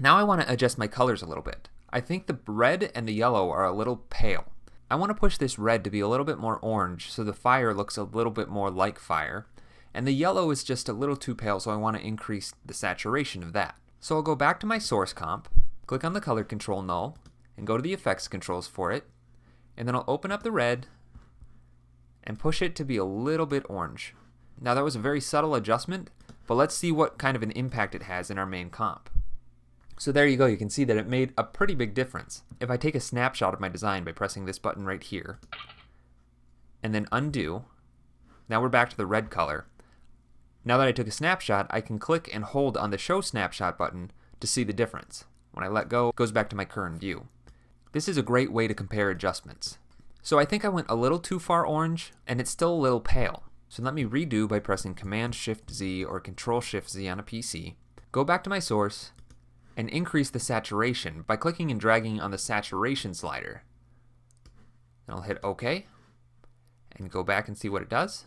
Now I want to adjust my colors a little bit. I think the red and the yellow are a little pale. I want to push this red to be a little bit more orange so the fire looks a little bit more like fire. And the yellow is just a little too pale, so I want to increase the saturation of that. So I'll go back to my source comp, click on the color control null, and go to the effects controls for it. And then I'll open up the red and push it to be a little bit orange. Now that was a very subtle adjustment, but let's see what kind of an impact it has in our main comp. So there you go, you can see that it made a pretty big difference. If I take a snapshot of my design by pressing this button right here, and then undo, now we're back to the red color. Now that I took a snapshot, I can click and hold on the Show Snapshot button to see the difference. When I let go, it goes back to my current view. This is a great way to compare adjustments. So I think I went a little too far orange, and it's still a little pale. So let me redo by pressing Command-Shift-Z or Control-Shift-Z on a PC. Go back to my source, and increase the saturation by clicking and dragging on the saturation slider. Then I'll hit OK, and go back and see what it does.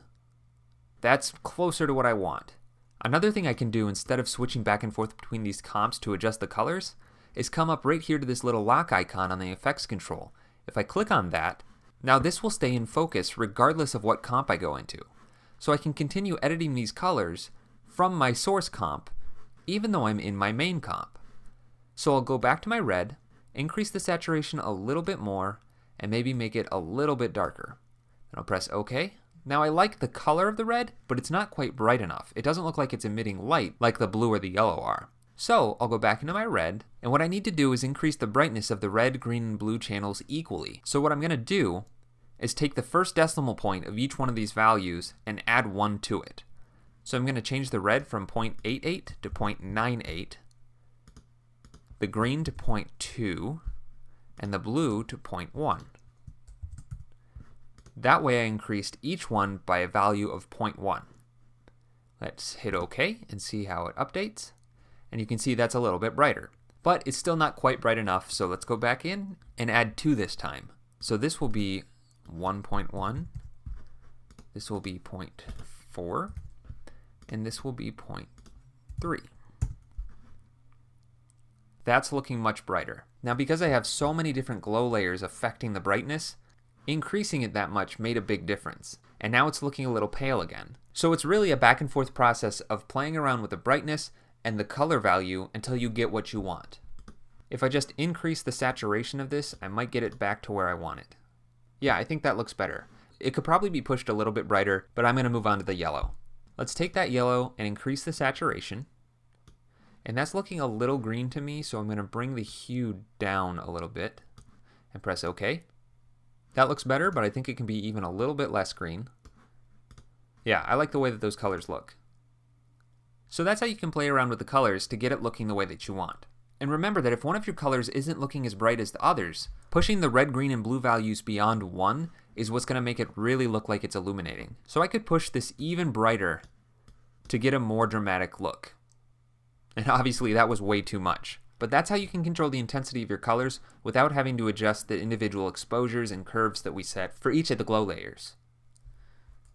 That's closer to what I want. Another thing I can do instead of switching back and forth between these comps to adjust the colors is come up right here to this little lock icon on the effects control. If I click on that, now this will stay in focus regardless of what comp I go into. So I can continue editing these colors from my source comp even though I'm in my main comp. So I'll go back to my red, increase the saturation a little bit more, and maybe make it a little bit darker. Then I'll press OK. Now I like the color of the red, but it's not quite bright enough. It doesn't look like it's emitting light like the blue or the yellow are. So I'll go back into my red, and what I need to do is increase the brightness of the red, green, and blue channels equally. So what I'm going to do is take the first decimal point of each one of these values and add 1 to it. So I'm going to change the red from 0.88 to 0.98, the green to 0.2, and the blue to 0.1. That way I increased each one by a value of 0.1. Let's hit OK and see how it updates. And you can see that's a little bit brighter. But it's still not quite bright enough, so let's go back in and add 2 this time. So this will be 1.1, this will be 0.4, and this will be 0.3. That's looking much brighter. Now because I have so many different glow layers affecting the brightness, increasing it that much made a big difference. And now it's looking a little pale again. So it's really a back and forth process of playing around with the brightness and the color value until you get what you want. If I just increase the saturation of this, I might get it back to where I want it. Yeah, I think that looks better. It could probably be pushed a little bit brighter, but I'm going to move on to the yellow. Let's take that yellow and increase the saturation. And that's looking a little green to me, so I'm going to bring the hue down a little bit and press OK. That looks better, but I think it can be even a little bit less green. Yeah, I like the way that those colors look. So that's how you can play around with the colors to get it looking the way that you want. And remember that if one of your colors isn't looking as bright as the others, pushing the red, green, and blue values beyond 1 is what's going to make it really look like it's illuminating. So I could push this even brighter to get a more dramatic look. And obviously that was way too much. But that's how you can control the intensity of your colors without having to adjust the individual exposures and curves that we set for each of the glow layers.